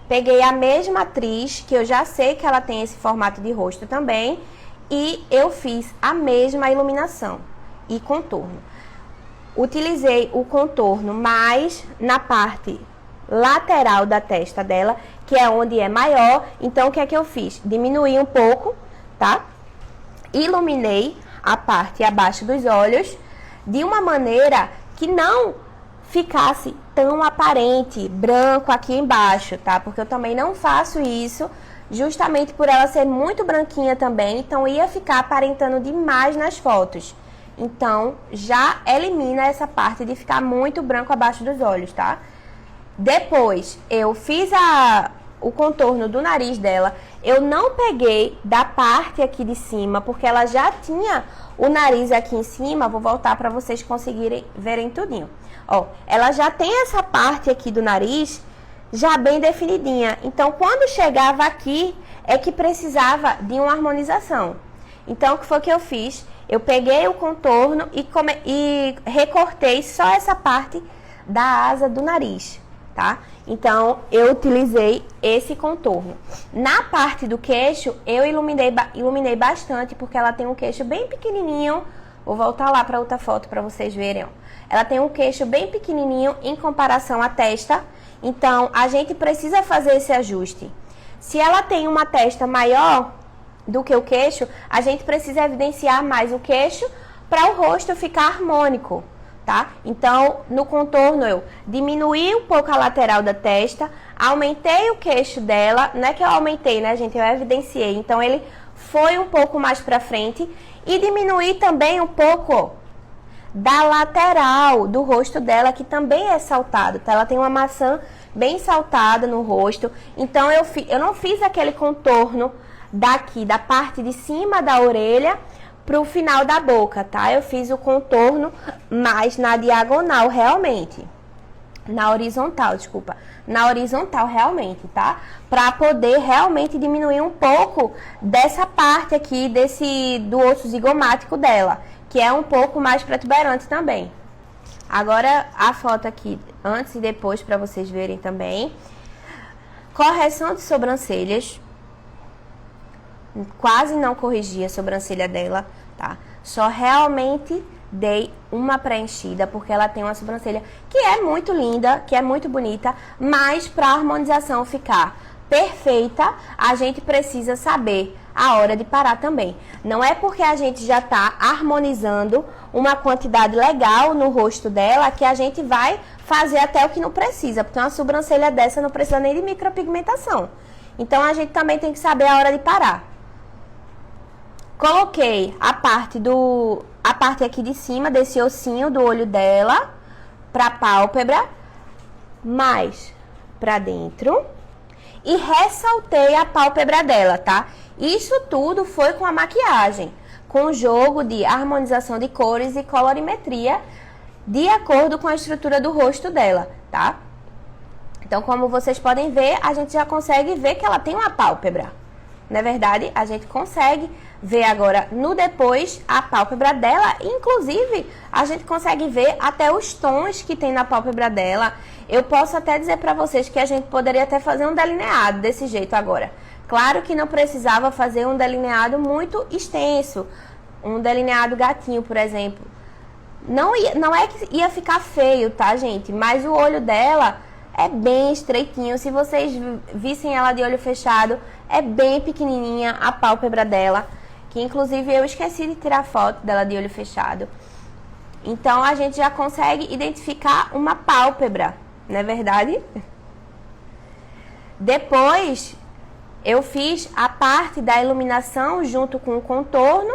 peguei a mesma atriz, que eu já sei que ela tem esse formato de rosto também, e eu fiz a mesma iluminação e contorno. Utilizei o contorno mais na parte lateral da testa dela, que é onde é maior. Então, o que é que eu fiz? Diminuí um pouco, tá? Iluminei a parte abaixo dos olhos de uma maneira que não ficasse tão aparente, branco aqui embaixo, tá? Porque eu também não faço isso, justamente por ela ser muito branquinha também, então ia ficar aparentando demais nas fotos. Então, já elimina essa parte de ficar muito branco abaixo dos olhos, tá? Depois, eu fiz o contorno do nariz dela. Eu não peguei da parte aqui de cima, porque ela já tinha o nariz aqui em cima. Vou voltar para vocês conseguirem verem tudinho. Ó, ela já tem essa parte aqui do nariz já bem definidinha. Então, quando chegava aqui, é que precisava de uma harmonização. Então, o que foi que eu fiz? Eu peguei o contorno e recortei só essa parte da asa do nariz, tá? Então, eu utilizei esse contorno. Na parte do queixo, eu iluminei bastante, porque ela tem um queixo bem pequenininho. Vou voltar lá para outra foto para vocês verem, ó. Ela tem um queixo bem pequenininho em comparação à testa. Então, a gente precisa fazer esse ajuste. Se ela tem uma testa maior do que o queixo, a gente precisa evidenciar mais o queixo para o rosto ficar harmônico, tá? Então, no contorno eu diminuí um pouco a lateral da testa, aumentei o queixo dela, não é que eu aumentei, né, gente? Eu evidenciei. Então, ele foi um pouco mais para frente e diminuí também um pouco da lateral do rosto dela, que também é saltado, tá? Ela tem uma maçã bem saltada no rosto. Então, eu não fiz aquele contorno daqui, da parte de cima da orelha pro final da boca, tá? Eu fiz o contorno mais na diagonal, realmente. Na horizontal, desculpa. Na horizontal, realmente, tá? Pra poder realmente diminuir um pouco dessa parte aqui, do osso zigomático dela, que é um pouco mais protuberante também. Agora, a foto aqui, antes e depois, pra vocês verem também. Correção de sobrancelhas. Quase não corrigi a sobrancelha dela, tá? Só realmente dei uma preenchida, porque ela tem uma sobrancelha que é muito linda, que é muito bonita, mas para a harmonização ficar perfeita, a gente precisa saber a hora de parar também. Não é porque a gente já tá harmonizando uma quantidade legal no rosto dela que a gente vai fazer até o que não precisa, porque uma sobrancelha dessa não precisa nem de micropigmentação. Então, a gente também tem que saber a hora de parar. Coloquei a parte aqui de cima desse ossinho do olho dela pra pálpebra, mais pra dentro, e ressaltei a pálpebra dela, tá? Isso tudo foi com a maquiagem, com o jogo de harmonização de cores e colorimetria de acordo com a estrutura do rosto dela, tá? Então, como vocês podem ver, a gente já consegue ver que ela tem uma pálpebra. Não é verdade? A gente consegue ver agora no depois a pálpebra dela. Inclusive, a gente consegue ver até os tons que tem na pálpebra dela. Eu posso até dizer pra vocês que a gente poderia até fazer um delineado desse jeito agora. Claro que não precisava fazer um delineado muito extenso. Um delineado gatinho, por exemplo. Não é que ia ficar feio, tá, gente? Mas o olho dela é bem estreitinho. Se vocês vissem ela de olho fechado, é bem pequenininha a pálpebra dela. Que inclusive eu esqueci de tirar foto dela de olho fechado. Então a gente já consegue identificar uma pálpebra, não é verdade? Depois eu fiz a parte da iluminação junto com o contorno.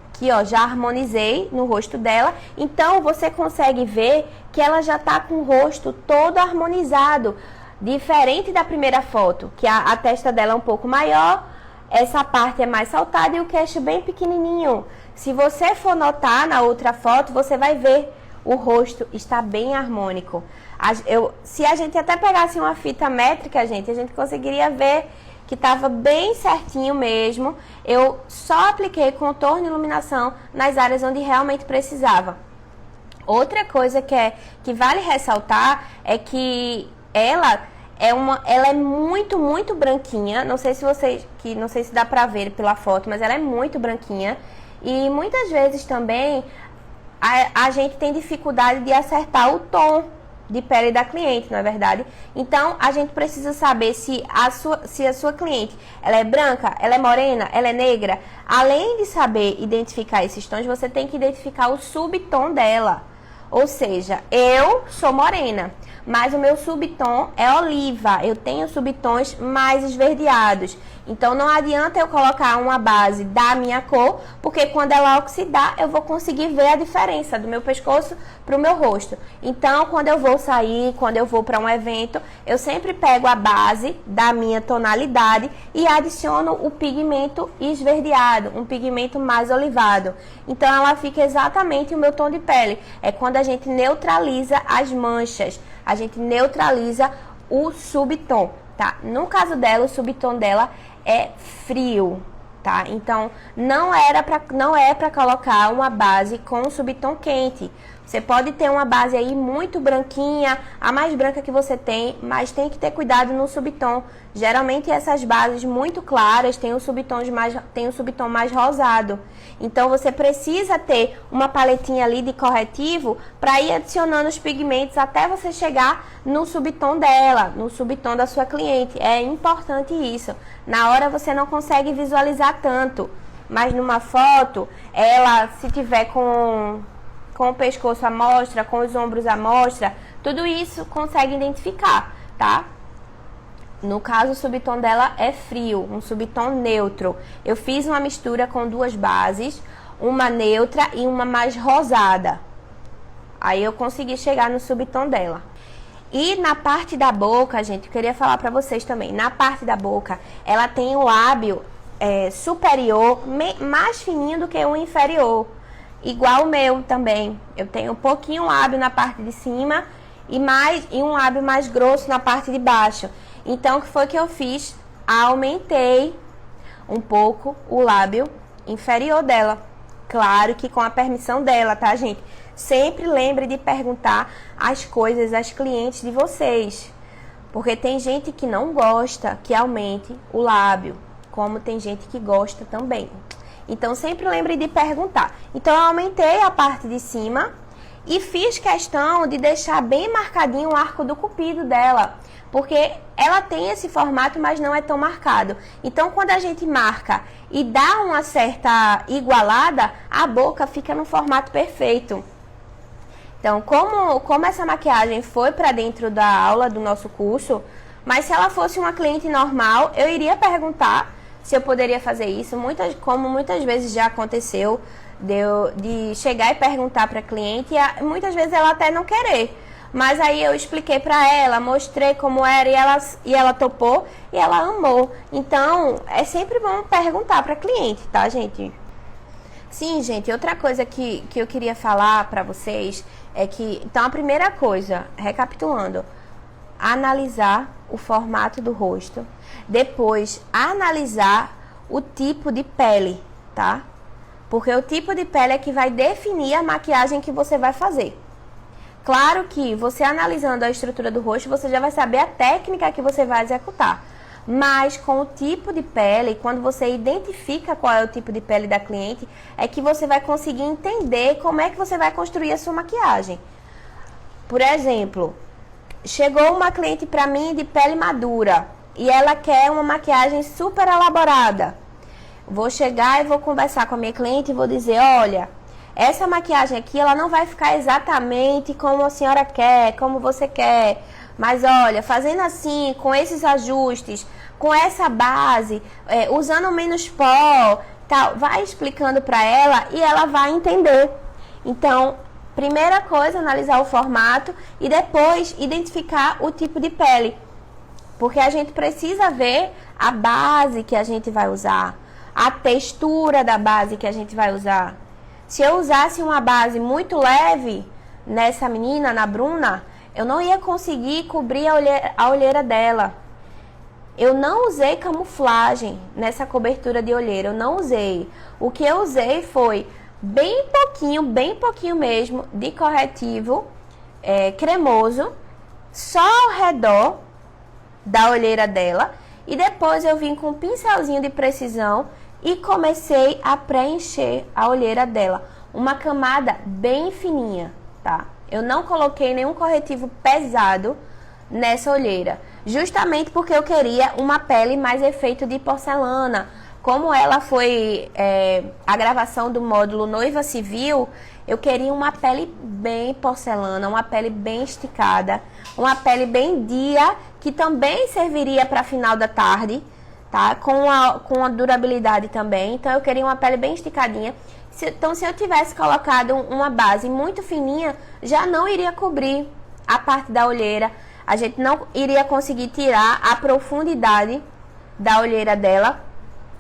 Aqui, ó, já harmonizei no rosto dela. Então, você consegue ver que ela já tá com o rosto todo harmonizado. Diferente da primeira foto, que a testa dela é um pouco maior. Essa parte é mais saltada e o queixo bem pequenininho. Se você for notar na outra foto, você vai ver o rosto está bem harmônico. Se a gente até pegasse uma fita métrica, gente, a gente conseguiria ver que estava bem certinho mesmo. Eu só apliquei contorno e iluminação nas áreas onde realmente precisava. Outra coisa que vale ressaltar é que ela ela é muito, muito branquinha. Não sei se dá pra ver pela foto, mas ela é muito branquinha. E muitas vezes também a gente tem dificuldade de acertar o tom de pele da cliente, não é verdade? Então, a gente precisa saber se a sua cliente, ela é branca, ela é morena, ela é negra. Além de saber identificar esses tons, você tem que identificar o subtom dela. Ou seja, eu sou morena, mas o meu subtom é oliva. Eu tenho subtons mais esverdeados. Então, não adianta eu colocar uma base da minha cor, porque quando ela oxidar, eu vou conseguir ver a diferença do meu pescoço para o meu rosto. Então, quando eu vou sair, quando eu vou para um evento, eu sempre pego a base da minha tonalidade e adiciono o pigmento esverdeado, um pigmento mais olivado. Então, ela fica exatamente o meu tom de pele. É quando a gente neutraliza as manchas, a gente neutraliza o subtom, tá? No caso dela, o subtom dela é frio, tá? Então, não é pra colocar uma base com subtom quente. Você pode ter uma base aí muito branquinha, a mais branca que você tem, mas tem que ter cuidado no subtom. Geralmente essas bases muito claras têm o subtom mais rosado. Então você precisa ter uma paletinha ali de corretivo para ir adicionando os pigmentos até você chegar no subtom dela, no subtom da sua cliente. É importante isso. Na hora você não consegue visualizar tanto, mas numa foto, ela se tiver com o pescoço à mostra, com os ombros à mostra, tudo isso consegue identificar, tá? No caso, o subtom dela é frio, um subtom neutro. Eu fiz uma mistura com duas bases, uma neutra e uma mais rosada. Aí eu consegui chegar no subtom dela. E na parte da boca, gente, eu queria falar pra vocês também. Na parte da boca, ela tem o lábio superior mais fininho do que o inferior. Igual o meu também. Eu tenho um pouquinho lábio na parte de cima e um lábio mais grosso na parte de baixo. Então, o que foi que eu fiz? Aumentei um pouco o lábio inferior dela. Claro que com a permissão dela, tá, gente? Sempre lembre de perguntar as coisas às clientes de vocês. Porque tem gente que não gosta que aumente o lábio, como tem gente que gosta também. Então, sempre lembre de perguntar. Então, eu aumentei a parte de cima e fiz questão de deixar bem marcadinho o arco do cupido dela. Porque ela tem esse formato, mas não é tão marcado. Então, quando a gente marca e dá uma certa igualada, a boca fica no formato perfeito. Então, como essa maquiagem foi para dentro da aula do nosso curso, mas se ela fosse uma cliente normal, eu iria perguntar se eu poderia fazer isso, como muitas vezes já aconteceu, de chegar e perguntar para a cliente, e muitas vezes ela até não querer. Mas aí eu expliquei para ela, mostrei como era e ela topou e ela amou. Então, é sempre bom perguntar para a cliente, tá, gente? Sim, gente, outra coisa que eu queria falar para vocês é que, então, a primeira coisa, recapitulando, analisar o formato do rosto, depois analisar o tipo de pele, tá? Porque o tipo de pele é que vai definir a maquiagem que você vai fazer. Claro que você analisando a estrutura do rosto, você já vai saber a técnica que você vai executar. Mas com o tipo de pele, quando você identifica qual é o tipo de pele da cliente, é que você vai conseguir entender como é que você vai construir a sua maquiagem. Por exemplo, chegou uma cliente para mim de pele madura e ela quer uma maquiagem super elaborada. Vou chegar e vou conversar com a minha cliente e vou dizer, olha, essa maquiagem aqui, ela não vai ficar exatamente como a senhora quer, como você quer. Mas olha, fazendo assim, com esses ajustes, com essa base, usando menos pó, tal, vai explicando para ela e ela vai entender. Então, primeira coisa, analisar o formato e depois identificar o tipo de pele. Porque a gente precisa ver a base que a gente vai usar, a textura da base que a gente vai usar. Se eu usasse uma base muito leve nessa menina, na Bruna, eu não ia conseguir cobrir a olheira dela. Eu não usei camuflagem nessa cobertura de olheira, eu não usei. O que eu usei foi bem pouquinho mesmo de corretivo cremoso, só ao redor, da olheira dela. E depois eu vim com um pincelzinho de precisão e comecei a preencher a olheira dela. Uma camada bem fininha, tá? Eu não coloquei nenhum corretivo pesado nessa olheira, justamente porque eu queria uma pele mais efeito de porcelana. Como ela foi a gravação do módulo Noiva Civil, eu queria uma pele bem porcelana, uma pele bem esticada, uma pele bem dia, que também serviria para final da tarde, tá? Com a durabilidade também. Então eu queria uma pele bem esticadinha. Então se eu tivesse colocado uma base muito fininha, já não iria cobrir a parte da olheira. A gente não iria conseguir tirar a profundidade da olheira dela.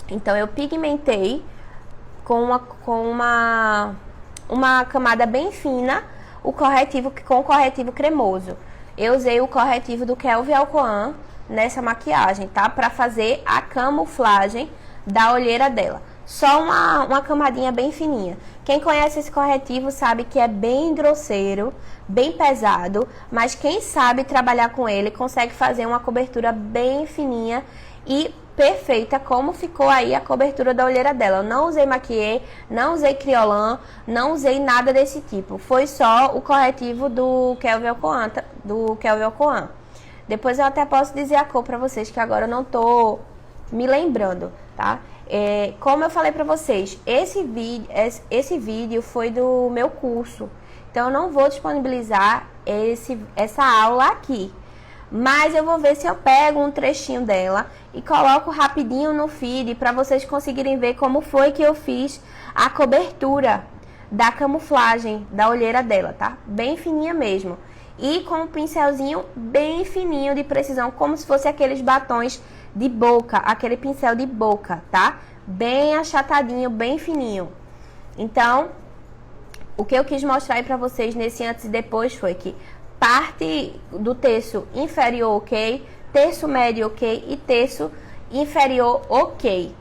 Então eu pigmentei com uma camada bem fina com o corretivo cremoso. Eu usei o corretivo do Kelvin Alcoan nessa maquiagem, tá? Pra fazer a camuflagem da olheira dela. Só uma camadinha bem fininha. Quem conhece esse corretivo sabe que é bem grosseiro, bem pesado, mas quem sabe trabalhar com ele consegue fazer uma cobertura bem fininha e perfeita, como ficou aí a cobertura da olheira dela. Eu não usei maquiê, não usei criolan, não usei nada desse tipo. Foi só o corretivo do Kelvin Alcoan. Depois eu até posso dizer a cor pra vocês, que agora eu não tô me lembrando, tá? Como eu falei pra vocês, esse vídeo foi do meu curso. Então eu não vou disponibilizar essa aula aqui. Mas eu vou ver se eu pego um trechinho dela e coloco rapidinho no feed para vocês conseguirem ver como foi que eu fiz a cobertura da camuflagem da olheira dela, tá? Bem fininha mesmo. E com um pincelzinho bem fininho de precisão, como se fosse aqueles batons de boca, aquele pincel de boca, tá? Bem achatadinho, bem fininho. Então, o que eu quis mostrar aí pra vocês nesse antes e depois foi que parte do terço inferior ok, terço médio ok e terço inferior ok.